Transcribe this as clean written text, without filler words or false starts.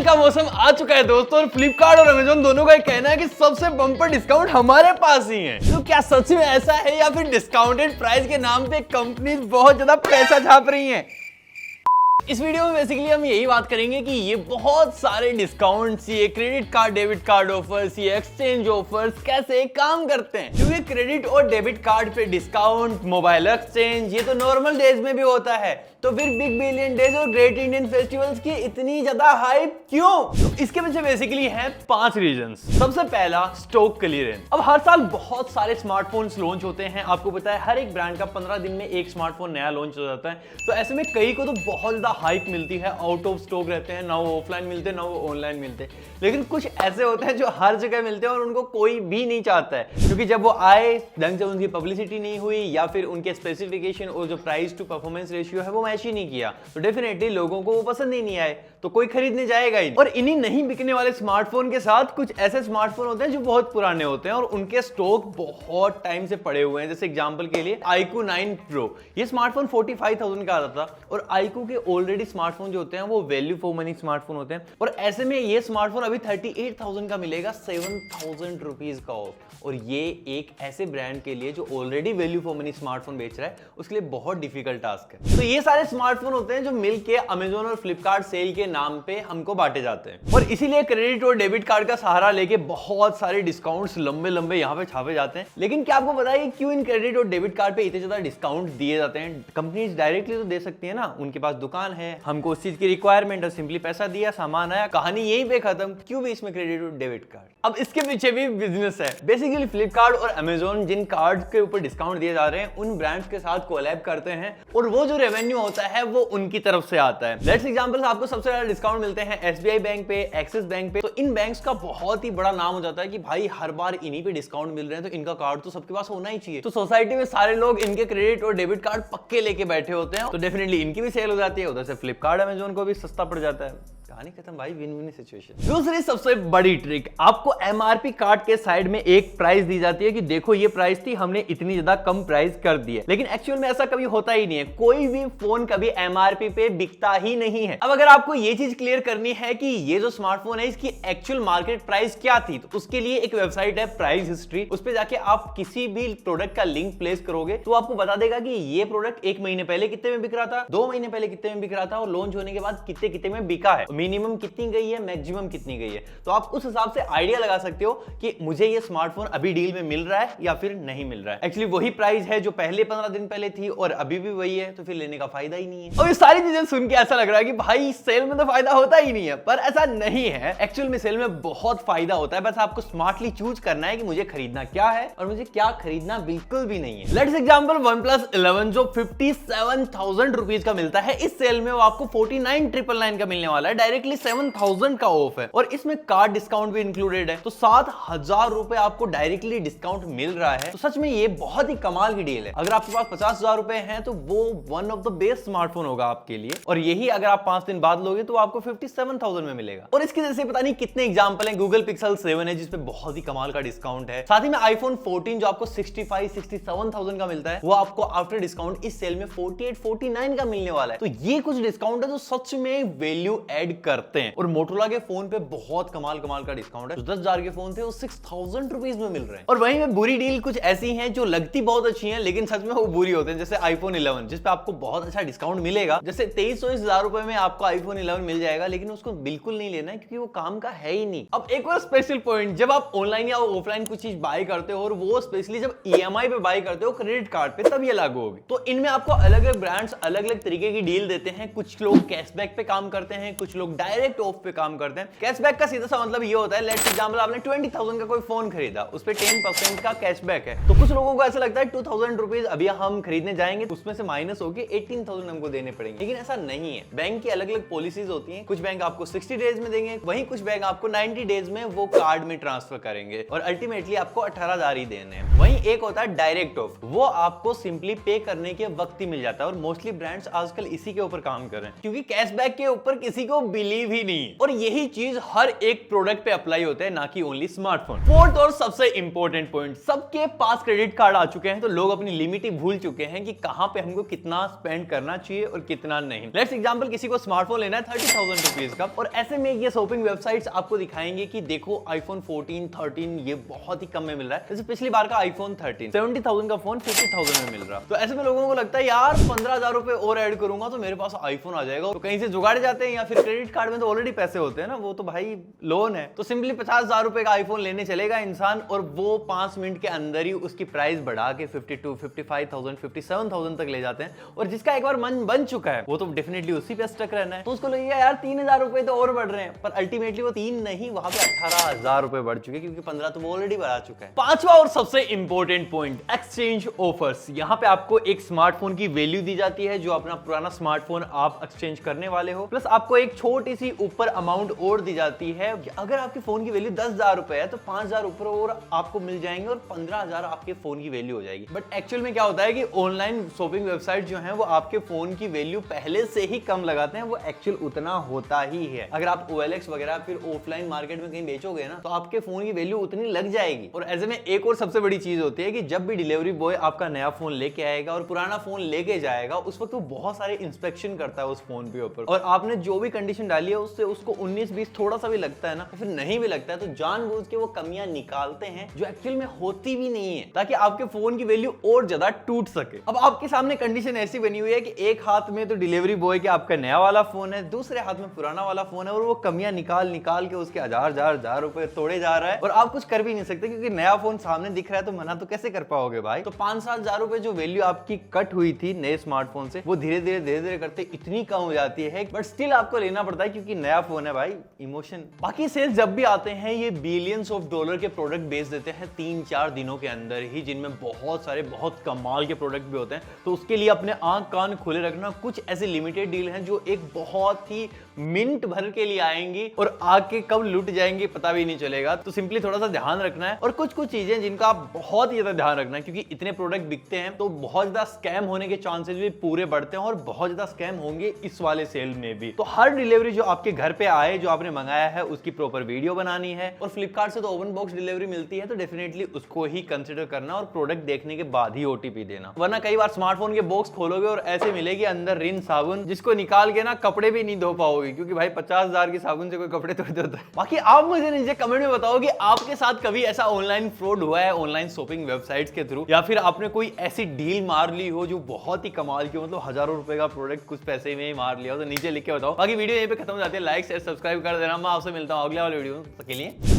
का मौसम आ चुका है दोस्तों और फ्लिपकार्ट और अमेजोन दोनों का कहना है कि सबसे बम्पर डिस्काउंट हमारे पास ही है। तो क्या सच में ऐसा है या फिर डिस्काउंटेड प्राइस के नाम पे कंपनीज बहुत ज्यादा पैसा छाप रही हैं? इस वीडियो में बेसिकली हम यही बात करेंगे कि ये बहुत सारे डिस्काउंट्स, ये credit card debit card offers, ये एक्सचेंज ऑफर्स कैसे काम करते हैं। क्योंकि क्रेडिट और डेबिट कार्ड पे डिस्काउंट, मोबाइल एक्सचेंज ये तो नॉर्मल डेज में भी होता है, तो फिर बिग बिलियन डेज और ग्रेट इंडियन फेस्टिवल्स की इतनी ज्यादा हाइप क्यों? तो इसके पीछे बेसिकली है 5 रीजंस। सबसे पहला, स्टॉक क्लियरेंस। अब हर साल बहुत सारे स्मार्टफोन्स लॉन्च होते हैं, आपको पता है हर एक ब्रांड का 15 दिन में एक स्मार्टफोन नया लॉन्च हो जाता है। तो ऐसे में कई को तो बहुत ज्यादा हाइप मिलती है, आउट ऑफ स्टॉक रहते हैं, ना वो ऑफलाइन मिलते हैं ना वो ऑनलाइन मिलते हैं। लेकिन कुछ ऐसे होते हैं जो हर जगह मिलते हैं और उनको कोई भी नहीं चाहता है, क्योंकि जब वो आए ढंग से उनकी पब्लिसिटी नहीं हुई या फिर उनके स्पेसिफिकेशन और जो प्राइस टू परफॉर्मेंस रेशियो है वो मैच ही नहीं किया, तो डेफिनेटली लोगों को वो पसंद ही नहीं आए, तो कोई खरीदने जाएगा ही। और इन्हीं नहीं बिकने वाले स्मार्टफोन के साथ कुछ ऐसे स्मार्टफोन होते हैं जो बहुत पुराने होते हैं और उनके स्टॉक बहुत टाइम से पड़े हुए हैं। जैसे एग्जांपल के लिए iQOO 9 Pro, ये स्मार्टफोन 45,000 का आता था और iQOO के ऑलरेडी स्मार्टफोन जो होते हैं वो वैल्यू फॉर मनी स्मार्टफोन होते हैं, और ऐसे में ये स्मार्टफोन अभी 38,000 का मिलेगा, 7,000 रुपीज का ऑफ। और ये एक ऐसे ब्रांड के लिए जो already value for money smartphone बेच रहा है उसके लिए बहुत डिफिकल्ट टास्क है। तो ये सारे स्मार्टफोन होते हैं जो मिलके अमेजोन और फ्लिपकार्ट सेल के नाम पे हमको बांटे जाते हैं, और इसीलिए क्रेडिट और डेबिट कार्ड का सहारा लेके बहुत सारे डिस्काउंट्स लंबे लंबे यहाँ पे छापे जाते हैं। लेकिन क्या आपको पता है कि क्यों इन क्रेडिट और डेबिट कार्ड पे इतने ज्यादा डिस्काउंट दिए जाते हैं? कंपनीज डायरेक्टली तो दे सकती है ना, उनके पास दुकान है, हमको उस चीज की रिक्वायरमेंट है, सिंपली पैसा दिया, सामान आया, कहानी यहीं पे खत्म। क्यों भी इसमें क्रेडिट और डेबिट कार्ड? अब इसके पीछे भी बिजनेस है। बेसिकली फ्लिपकार्ट और अमेजोन जिन कार्ड के ऊपर डिस्काउंट दिए जा रहे हैं उन ब्रांड्स के साथ कोलैब करते हैं और वो जो रेवेन्यू होता है वो उनकी तरफ से आता है। लेट्स एग्जांपल, आपको सबसे ज्यादा डिस्काउंट मिलते हैं SBI बैंक पे, एक्सिस बैंक पे। तो इन बैंक्स का बहुत ही बड़ा नाम हो जाता है कि भाई हर बार इन्हीं पे डिस्काउंट मिल रहे हैं तो इनका कार्ड तो सबके पास होना ही चाहिए। तो सोसाइटी में सारे लोग इनके क्रेडिट और डेबिट कार्ड पक्के लेके बैठे होते हैं, तो डेफिनेटली इनकी भी सेल हो जाती है, उधर से फ्लिपकार्ट अमेजोन को भी सस्ता पड़ जाता है। कहानी खत्म भाई, विन विन सिचुएशन। दूसरी सबसे बड़ी ट्रिक, आपको MRP कार्ड के साइड में एक प्राइस दी जाती है कि देखो ये प्राइस थी, हमने इतनी ज्यादा कम प्राइस कर दी है। लेकिन एक्चुअल में ऐसा कभी होता ही नहीं है, कोई भी फोन कभी MRP पे बिकता ही नहीं है। अब अगर आपको ये चीज क्लियर करनी है कि ये जो स्मार्टफोन है इसकी एक्चुअल मार्केट प्राइस क्या थी, तो उसके लिए एक वेबसाइट है प्राइस हिस्ट्री। उस पर जाके आप किसी भी प्रोडक्ट का लिंक प्लेस करोगे तो आपको बता देगा कि ये प्रोडक्ट 1 महीने पहले कितने में बिक रहा था, 2 महीने पहले कितने में बिक रहा था और लॉन्च होने के बाद कितने कितने में बिका है, मिनिमम कितनी गई है, मैक्सिमम कितनी गई है। तो आप उस हिसाब से आइडिया लगा सकते हो कि मुझे ये स्मार्टफोन अभी डील में मिल रहा है या फिर नहीं मिल रहा है। एक्चुअली वही प्राइस है जो पहले 15 दिन पहले थी और अभी भी वही है, तो फिर लेने का फायदा ही नहीं है। और ये सारी चीजें सुन के ऐसा लग रहा है कि भाई सेल में तो फायदा होता ही नहीं है, पर ऐसा नहीं है। एक्चुअल में सेल में बहुत फायदा होता है, बस आपको स्मार्टली चूज करना है कि मुझे खरीदना क्या है और मुझे क्या खरीदना बिल्कुल भी नहीं है। लेट्स एग्जांपल, OnePlus 11 जो 57,000 रुपीज का मिलता है, इस सेल में वो आपको 49,999 का मिलने वाला है, डायरेक्टली 7,000 का ऑफ है और इसमें कार्ड डिस्काउंट भी इंक्लूडेड है। तो 7,000 रुपए आपको डायरेक्टली डिस्काउंट मिल रहा है। तो सच में ये बहुत ही कमाल की डील है। अगर आपके पास 50,000 रुपए हैं तो वो one of the best smartphone होगा आपके लिए, और यही अगर आप 5 दिन बाद लोगे तो आपको 57,000 में मिलेगा। और इसके जैसे पता नहीं कितने एग्जांपल हैं। Google Pixel 7 है जिसपे बहुत ही कमाल का डिस्काउंट है। साथ ही में iPhone 14 जो आपको 65-67,000 का मिलता है वो आपको आफ्टर डिस्काउंट इस सेल में 48-49 का मिलने वाला है। तो ये कुछ डिस्काउंट है जो सच में वैल्यू एड करते हैं। और मोटोरोला के फोन पे बहुत कमाल का डिस्काउंट है, जो 10,000 के फोन थे वो 6,000 रुपीज में मिल रहे हैं। और वहीं में बुरी डील कुछ ऐसी हैं जो लगती बहुत अच्छी हैं लेकिन सच में वो बुरी होते हैं, जैसे iPhone 11 जिसपे आपको बहुत अच्छा डिस्काउंट मिलेगा, जैसे 2300 रुपए में आपको iPhone 11 मिल जाएगा, लेकिन उसको बिल्कुल नहीं लेना है क्योंकि वो काम का है ही नहीं। अब एक और स्पेशल पॉइंट, जब आप ऑनलाइन या ऑफलाइन कुछ चीज बाय करते हो और वो स्पेशली जब EMI पे बाय करते हो क्रेडिट कार्ड पे, तब ये लागू होगी। तो इनमें आपको अलग अलग ब्रांड्स अलग अलग तरीके की डील देते हैं। कुछ लोग कैशबैक पे काम करते हैं, कुछ लोग डायरेक्ट ऑफ पे काम करते हैं। कैशबैक का सीधा सा मतलब ये होता है, लेट्स एग्जांपल आपने 20,000 का कोई फोन खरीदा, उस पे 10% का कैशबैक है। तो कुछ लोगों को ऐसा लगता है 2,000 रुपीज अभी हम खरीदने जाएंगे उसमें से माइनस होके 18,000 हमको देने पड़ेंगे, लेकिन ऐसा नहीं है। बैंक की अलग अलग पॉलिसीज होती हैं। कुछ बैंक आपको 60 डेज में देंगे, वहीं कुछ बैंक आपको 90 डेज में वो कार्ड में ट्रांसफर करेंगे और अल्टीमेटली आपको 18,000 ही देने हैं। वहीं एक होता है डायरेक्ट ऑफ, वो आपको सिंपली पे करने के वक्त ही मिल जाता है और मोस्टली ब्रांड्स आजकल इसी के ऊपर काम कर रहे हैं, क्योंकि कैशबैक के ऊपर किसी को बिलीव ही नहीं। और यही चीज हर एक प्रोडक्ट पे अप्लाई होता है, ना कि ओनली स्मार्टफोन। फोर्थ और सबसे इंपॉर्टेंट पॉइंट, सबके पास क्रेडिट कार्ड आ चुके हैं, तो लोग अपनी लिमिट ही भूल चुके हैं कि कहां पे हमको कितना स्पेंड करना चाहिए और कितना नहीं। लेट्स एग्जांपल, किसी को स्मार्टफोन लेना है 30,000 रुपीज का, और ऐसे में ये शॉपिंग वेबसाइट्स आपको दिखाएंगे कि देखो आईफोन 14, 13 ये बहुत ही कम में मिल रहा है। जैसे पिछली बार का आईफोन 13 70,000 का फोन 50,000 में मिल रहा। तो ऐसे में लोगों को लगता है यार 15,000 रुपए और ऐड करूंगा तो मेरे पास आईफोन आ जाएगा। तो कहीं से जुगाड़ जाते हैं, या फिर क्रेडिट कार्ड में तो ऑलरेडी पैसे होते हैं ना, वो तो भाई लोन है। तो सिंपली 50,000 रुपए का आईफोन लेने चलेगा इंसान, और वो 5 मिनट के अंदर ही उसकी प्राइस बढ़ा के 52, 55,000, 57,000 तक ले जाते हैं। और जिसका एक बार मन बन चुका है वो तो डेफिनेटली उसी पे स्टक रहना है। तो उसको लगेगा यार 3,000 रुपए तो और बढ़ रहे हैं, पर अल्टीमेटली वो 3 नहीं, वहां पे 18,000 रुपए बढ़ चुके, क्योंकि 15 तो वो ऑलरेडी बढ़ा चुका है। पांचवा और सबसे इंपॉर्टेंट पॉइंट, एक्सचेंज ऑफर्स। यहाँ पे आपको एक स्मार्टफोन की वैल्यू दी जाती है, जो अपना पुराना स्मार्टफोन आप एक्सचेंज करने वाले हो, प्लस आपको एक छोटी सी ऊपर अमाउंट और दी जाती है। अगर आपके फोन की वैल्यू 10,000 रुपए है तो 5,000 ऊपर और आपको मिल जाएंगे, और 15,000 आपके फोन की वैल्यू हो जाएगी। बट एक्चुअल में क्या होता है कि ऑनलाइन शॉपिंग वेबसाइट जो है वो आपके फोन की वैल्यू पहले से ही कम लगाते हैं, वो एक्चुअल उतना होता ही है। अगर आप OLX वगैरह फिर ऑफलाइन मार्केट में कहीं बेचोगे ना, तो आपके फोन की वैल्यू उतनी लग जाएगी। और ऐसे में एक और सबसे बड़ी चीज होती है कि जब भी डिलीवरी बॉय आपका नया फोन लेके आएगा और पुराना फोन लेके जाएगा, उस वक्त वो बहुत सारे इंस्पेक्शन करता है उस फोन के ऊपर, और आपने जो भी कंडीशन डाली है उससे उसको 19-20 थोड़ा सा भी लगता है ना, फिर नहीं भी लगता है, तो जानबूझ के वो कमियां निकालते हैं जो एक्चुअल में होती भी नहीं है, ताकि आपके फोन की वैल्यू और ज्यादा टूट सके। अब आपके सामने कंडीशन ऐसी बनी हुई है कि एक हाथ में तो डिलीवरी बॉय के आपका नया वाला फोन है, दूसरे हाथ में पुराना वाला फोन है, और वो कमियां निकाल के उसके हजार रुपए तोड़े जा रहा है, और आप कुछ कर भी नहीं सकते, क्योंकि नया फोन सामने दिख रहा है, तो मना तो कैसे कर पाओगे भाई। तो 5-7 हजार रुपए जो वैल्यू आपकी कट हुई थी नए स्मार्टफोन से, वो धीरे धीरे करते इतनी कम हो जाती है, बट स्टिल आपको लेना पड़ता है, क्योंकि नया फोन है भाई, इमोशन। बाकी सेल्स जब भी आते हैं, ये बिलियंस ऑफ डॉलर के प्रोडक्ट बेच देते हैं 3-4 दिनों के अंदर ही, जिनमें बहुत सारे बहुत कमाल के प्रोडक्ट भी होते हैं। तो उसके लिए अपने आंख कान खुले रखना। कुछ ऐसे लिमिटेड डील हैं जो एक बहुत ही मिनट भर के लिए आएंगी और आके कब लुट जाएंगे पता भी नहीं चलेगा। तो सिंपली थोड़ा सा ध्यान रखना है, और कुछ चीजें जिनका आप बहुत ही ज्यादा ध्यान रखना है, क्योंकि इतने प्रोडक्ट बिकते हैं तो बहुत ज्यादा स्कैम होने के चांसेस भी पूरे बढ़ते हैं, और बहुत ज्यादा स्कैम होंगे इस वाले सेल में भी। तो हर डिलीवरी जो आपके घर पे आए, जो आपने मंगाया है, उसकी प्रॉपर वीडियो बनानी है। और फ्लिपकार्ट से तो ओपन बॉक्स डिलीवरी मिलती है, तो डेफिनेटली उसको ही कंसिडर करना, और प्रोडक्ट देखने के बाद ही OTP देना। वरना कई बार स्मार्टफोन के बॉक्स खोलोगे और ऐसे मिलेगी अंदर रिन साबुन, जिसको निकाल के ना कपड़े भी नहीं धो पाओगे, क्योंकि भाई 50,000 की साबुन से कोई कपड़े थोड़ी धोता है। बाकी आप मुझे नीचे कमेंट में बताओ कि आपके साथ कभी ऐसा ऑनलाइन फ्रॉड हुआ है ऑनलाइन शॉपिंग वेबसाइट्स के थ्रू, या फिर आपने कोई ऐसी डील मार ली हो जो बहुत ही कमाल की, मतलब हजारों रुपए का प्रोडक्ट कुछ पैसे में ही मार लिया हो, तो नीचे लिख के बताओ। बाकी वीडियो यहीं पे खत्म हो जाती है। लाइक शेयर सब्सक्राइब कर देना। मैं आपसे मिलता हूँ अगले वाले वीडियो में, तब तक के लिए।